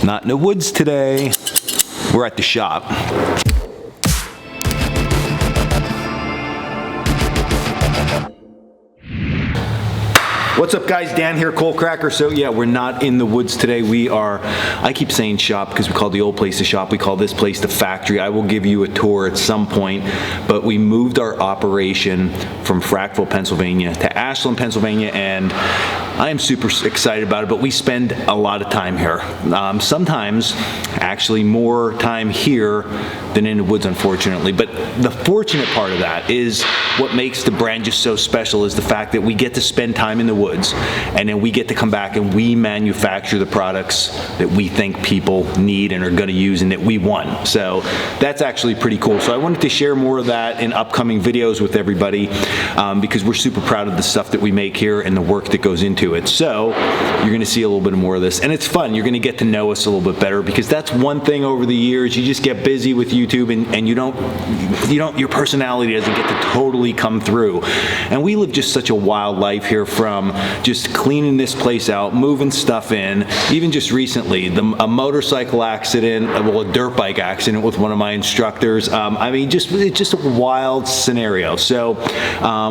Not in the woods today. We're at the shop. What's up guys, Dan here, Coalcracker. So yeah, we're not in the woods today. We are, I keep saying shop because we call the old place the shop. We call this place the factory. I will give you a tour at some point, but we moved our operation from Frackville, Pennsylvania to Ashland, Pennsylvania, and I am super excited about it, but we spend a lot of time here. Sometimes actually more time here than in the woods, unfortunately. But the fortunate part of that is what makes the brand just so special is the fact that we get to spend time in the woods, and then we get to come back and we manufacture the products that we think people need and are gonna use and that we want. So that's actually pretty cool. So I wanted to share more of that in upcoming videos with everybody because we're super proud of the stuff that we make here and the work that goes into it. So you're gonna see a little bit more of this, and it's fun. You're gonna get to know us a little bit better because that's one thing over the years. You just get busy with YouTube and your personality doesn't get to totally come through. And we live just such a wild life here, from just cleaning this place out, moving stuff in. Even just recently, a motorcycle accident, well, a dirt bike accident with one of my instructors. I mean, it's just a wild scenario. So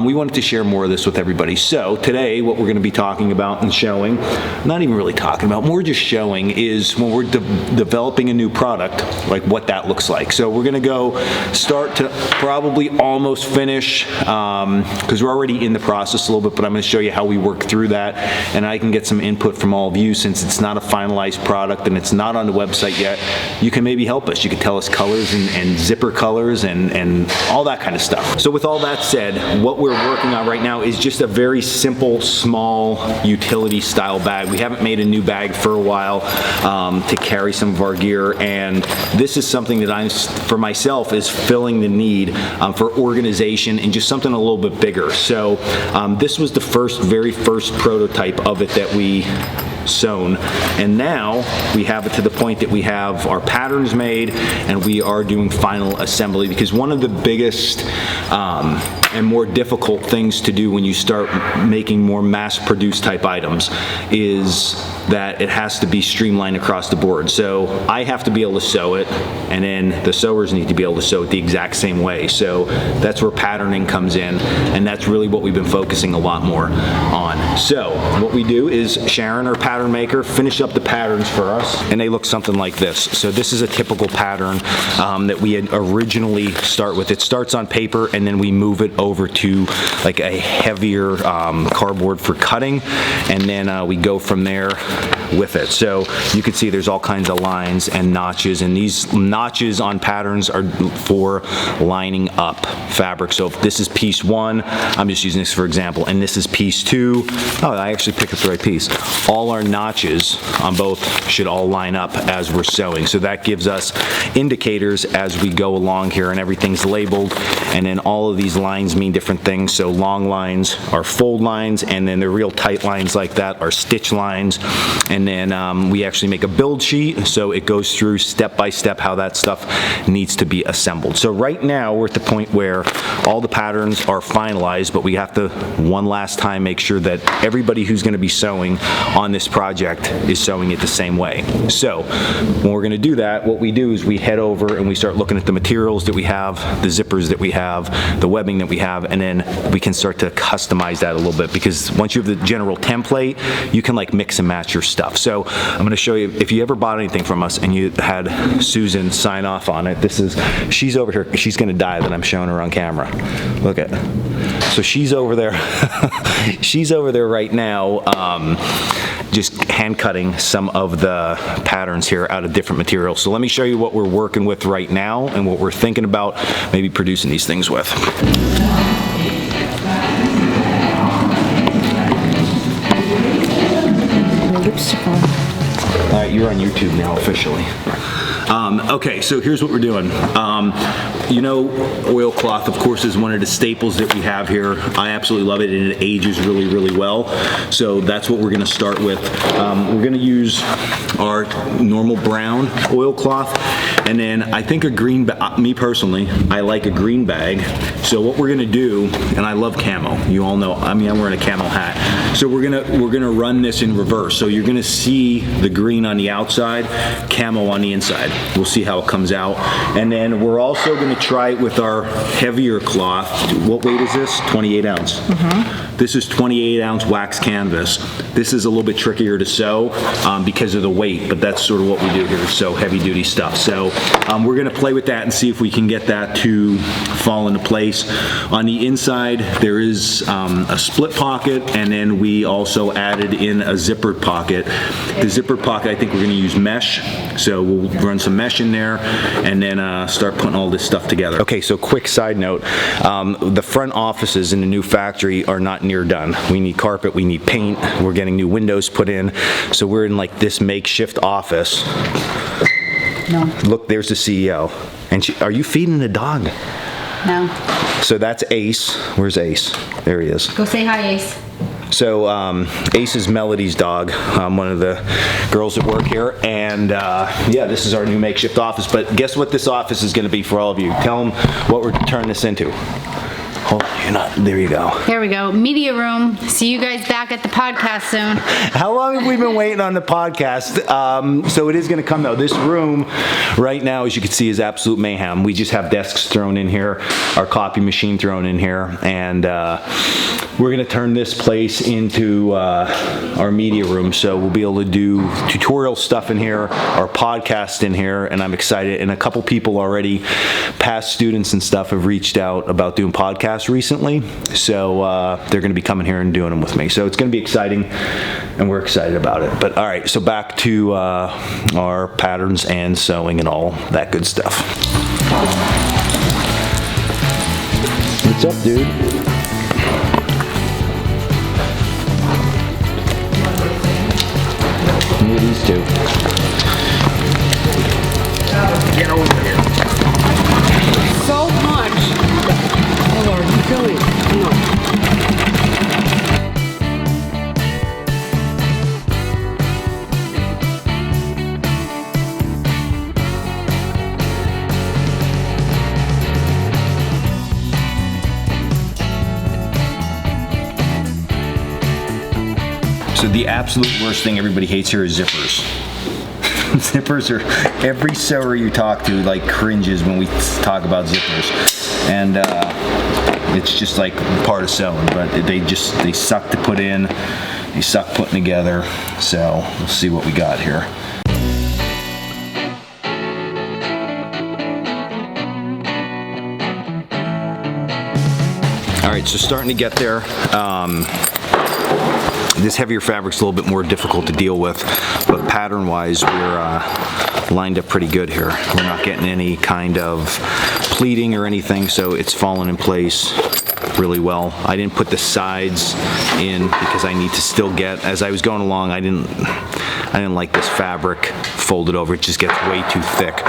we wanted to share more of this with everybody. So today, what we're gonna be talking about and showing, not even really talking about, more just showing, is when we're developing a new product, like what that looks like. So we're gonna go start to probably almost finish, because we're already in the process a little bit, but I'm gonna show you how we work through that, and I can get some input from all of you. Since it's not a finalized product and it's not on the website yet, you can maybe help us. You can tell us colors and zipper colors and all that kind of stuff. So with all that said, what we're working on right now is just a very simple, small utility style bag. We haven't made a new bag for a while to carry some of our gear, and this is something that for myself, is filling the need for organization and just something a little bit bigger. So this was the very first prototype of it that we sewn, and now we have it to the point that we have our patterns made and we are doing final assembly, because one of the biggest and more difficult things to do when you start making more mass-produced type items is that it has to be streamlined across the board. So I have to be able to sew it, and then the sewers need to be able to sew it the exact same way. So that's where patterning comes in, and that's really what we've been focusing a lot more on. So what we do is Sharon, our pattern maker, finish up the patterns for us, and they look something like this. So this is a typical pattern that we had originally start with. It starts on paper, and then we move it over to like a heavier cardboard for cutting, and then we go from there with it. So you can see there's all kinds of lines and notches, and these notches on patterns are for lining up fabric. So if this is piece 1, I'm just using this for example, and this is piece 2. Oh, I actually picked up the right piece. All our notches on both should all line up as we're sewing. So that gives us indicators as we go along here, and everything's labeled, and then all of these lines mean different things. So long lines are fold lines, and then the real tight lines like that are stitch lines. And then we actually make a build sheet, so it goes through step by step how that stuff needs to be assembled. So right now we're at the point where all the patterns are finalized, but we have to one last time make sure that everybody who's going to be sewing on this project is sewing it the same way. So when we're going to do that, what we do is we head over and we start looking at the materials that we have, the zippers that we have, the webbing that we have, and then we can start to customize that a little bit, because once you have the general template, you can like mix and match your stuff. So I'm going to show you, if you ever bought anything from us and you had Susan sign off on it, she's over here, she's going to die that I'm showing her on camera. Look at, so she's over there, she's over there right now, just hand cutting some of the patterns here out of different materials. So let me show you what we're working with right now and what we're thinking about maybe producing these things with. All right, you're on YouTube now officially. Okay, so here's what we're doing. You know, oilcloth, of course, is one of the staples that we have here. I absolutely love it, and it ages really, really well. So that's what we're gonna start with. We're gonna use our normal brown oilcloth, And then I think a green bag, me personally, I like a green bag. So what we're gonna do, and I love camo. You all know, I mean, I'm wearing a camo hat. So we're gonna run this in reverse. So you're gonna see the green on the outside, camo on the inside. We'll see how it comes out. And then we're also gonna try it with our heavier cloth. What weight is this? 28 ounce. This is 28 ounce wax canvas. This is a little bit trickier to sew because of the weight, but that's sort of what we do here, sew heavy duty stuff. So we're gonna play with that and see if we can get that to fall into place. On the inside, there is a split pocket, and then we also added in a zippered pocket. The zippered pocket, I think we're gonna use mesh. So we'll run some mesh in there and then start putting all this stuff together. Okay, so quick side note. The front offices in the new factory are not near done. We need carpet, we need paint, we're getting new windows put in. So we're in like this makeshift office. No. Look, there's the CEO. And are you feeding the dog? No. So that's Ace. Where's Ace? There he is. Go say hi, Ace. So Ace is Melody's dog, one of the girls that work here, and yeah, this is our new makeshift office. But guess what this office is going to be for all of you? Tell them what we're turning this into. Hold on, you're not. There you go. There we go. Media room. See you guys back at the podcast soon. How long have we been waiting on the podcast? So it is going to come though. This room right now, as you can see, is absolute mayhem. We just have desks thrown in here, our copy machine thrown in here, and we're going to turn this place into our media room. So we'll be able to do tutorial stuff in here, our podcast in here, and I'm excited. And a couple people already, past students and stuff, have reached out about doing podcasts recently. So they're going to be coming here and doing them with me. So it's going to be exciting, and we're excited about it. But all right, so back to our patterns and sewing and all that good stuff. What's up, dude? Look at these two. Get over here. So much. Oh Lord, you kill me. No. So the absolute worst thing everybody hates here is zippers. Zippers are, every sewer you talk to like cringes when we talk about zippers. And it's just like part of sewing, but they suck to put in, they suck putting together. So we'll see what we got here. All right, so starting to get there. This heavier fabric's a little bit more difficult to deal with, but pattern-wise, we're lined up pretty good here. We're not getting any kind of pleating or anything, so it's falling in place really well. I didn't put the sides in because I need to still get, as I was going along, I didn't like this fabric folded over. It just gets way too thick.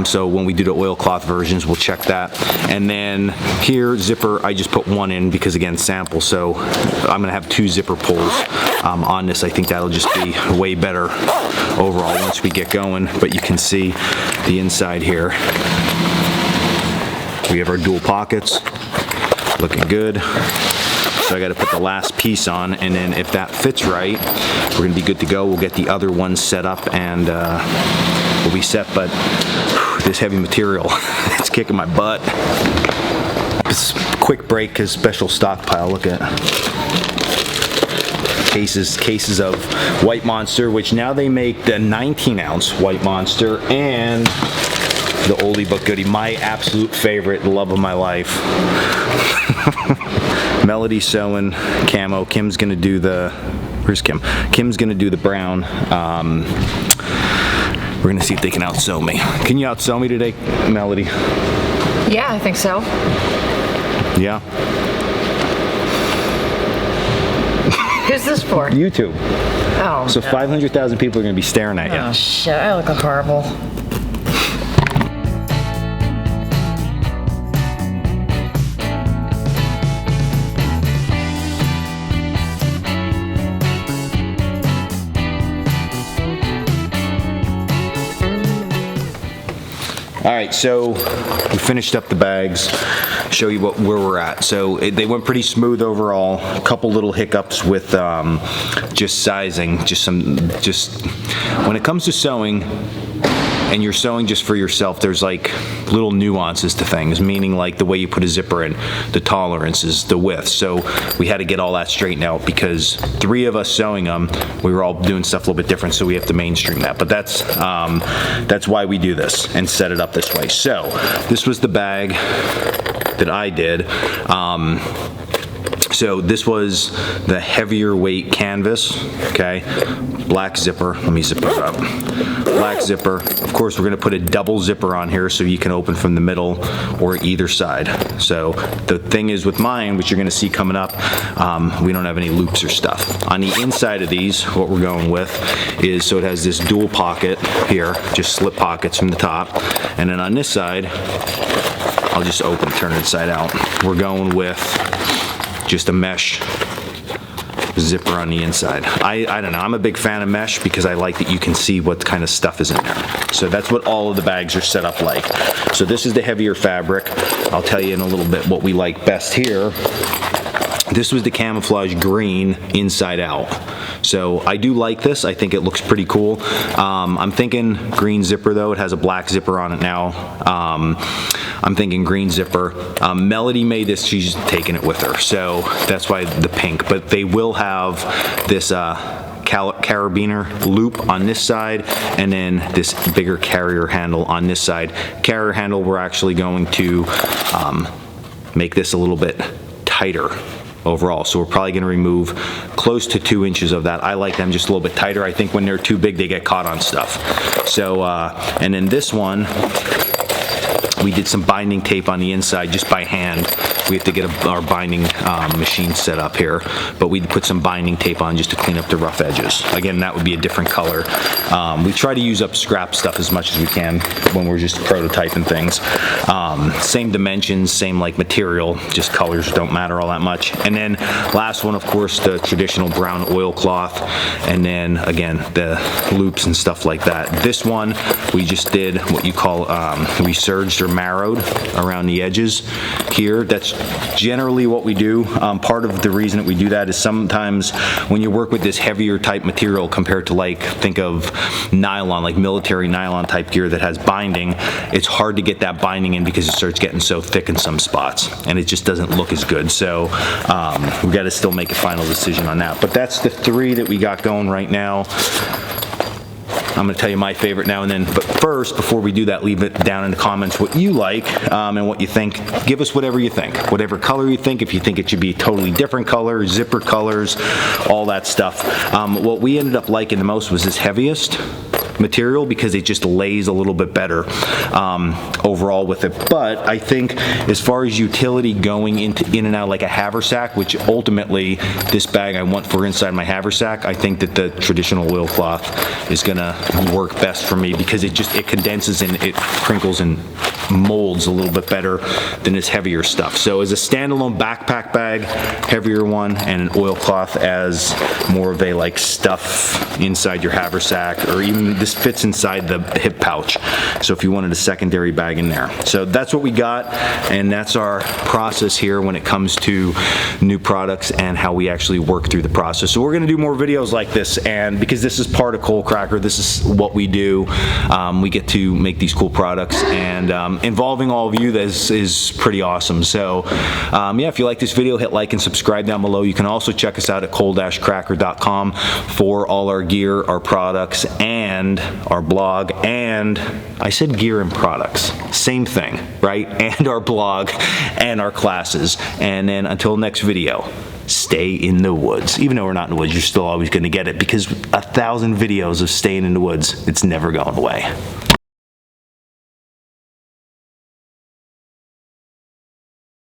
So when we do the oilcloth versions, we'll check that. And then here, zipper, I just put one in because, again, sample. So I'm gonna have two zipper pulls on this. I think that'll just be way better overall once we get going. But you can see the inside here. We have our dual pockets, looking good. So I got to put the last piece on, and then if that fits right, we're gonna be good to go. We'll get the other one set up, and we'll be set. But this heavy material, it's kicking my butt. This quick break because special stockpile. Look at cases of White Monster, which now they make the 19-ounce White Monster and the oldie but goodie, my absolute favorite, the love of my life. Melody sewing camo. Kim's gonna do the, where's Kim? Kim's gonna do the brown. We're gonna see if they can outsew me. Can you outsew me today, Melody? Yeah, I think so. Yeah. Who's this for? YouTube. Oh. So no. 500,000 people are gonna be staring at you. Oh shit, I look horrible. All right, so we finished up the bags. Show you where we're at. So they went pretty smooth overall. A couple little hiccups with just sizing. Just when it comes to sewing, and you're sewing just for yourself, there's like little nuances to things, meaning like the way you put a zipper in, the tolerances, the width. So we had to get all that straightened out because 3 of us sewing them, we were all doing stuff a little bit different, so we have to mainstream that. But that's why we do this and set it up this way. So this was the bag that I did. So this was the heavier weight canvas, okay? Black zipper, let me zip it up. Black zipper. Of course, we're gonna put a double zipper on here so you can open from the middle or either side. So the thing is with mine, which you're gonna see coming up, we don't have any loops or stuff. On the inside of these, what we're going with is, so it has this dual pocket here, just slip pockets from the top. And then on this side, I'll just turn it inside out. We're going with just a mesh zipper on the inside. I don't know, I'm a big fan of mesh because I like that you can see what kind of stuff is in there. So that's what all of the bags are set up like. So this is the heavier fabric. I'll tell you in a little bit what we like best here. This was the camouflage green inside out. So I do like this. I think it looks pretty cool. I'm thinking green zipper though. It has a black zipper on it now. I'm thinking green zipper. Melody made this, she's taking it with her. So that's why the pink, but they will have this carabiner loop on this side and then this bigger carrier handle on this side. Carrier handle, we're actually going to make this a little bit tighter overall. So we're probably gonna remove close to 2 inches of that. I like them just a little bit tighter. I think when they're too big, they get caught on stuff. So, and then this one, we did some binding tape on the inside just by hand. We have to get our binding machine set up here, but we put some binding tape on just to clean up the rough edges. Again, that would be a different color. We try to use up scrap stuff as much as we can when we're just prototyping things. Same dimensions, same like material, just colors don't matter all that much. And then last one, of course, the traditional brown oilcloth, and then again, the loops and stuff like that. This one, we just did what you call, we serged or marrowed around the edges here. That's generally what we do. Part of the reason that we do that is sometimes when you work with this heavier type material compared to like, think of nylon, like military nylon type gear that has binding, it's hard to get that binding in because it starts getting so thick in some spots and it just doesn't look as good. So we got to still make a final decision on that. But that's the 3 that we got going right now. I'm going to tell you my favorite now and then, but first, before we do that, leave it down in the comments what you like and what you think. Give us whatever you think, whatever color you think, if you think it should be a totally different color, zipper colors, all that stuff. What we ended up liking the most was this heaviest material because it just lays a little bit better overall with it. But I think as far as utility going in and out like a haversack, which ultimately this bag I want for inside my haversack, I think that the traditional oilcloth is gonna work best for me because it condenses and it crinkles and molds a little bit better than this heavier stuff. So as a standalone backpack bag, heavier one, and an oilcloth as more of a like stuff inside your haversack, or even this fits inside the hip pouch. So if you wanted a secondary bag in there. So that's what we got, and that's our process here when it comes to new products and how we actually work through the process. So we're gonna do more videos like this, and because this is part of Coalcracker, this is what we do. We get to make these cool products, and involving all of you is pretty awesome. So yeah, if you like this video, hit like and subscribe down below. You can also check us out at coal-cracker.com for all our gear, our products, and our blog, and I said gear and products, same thing, right? And our blog and our classes. And then until next video, stay in the woods. Even though we're not in the woods, you're still always going to get it because 1,000 videos of staying in the woods, it's never going away.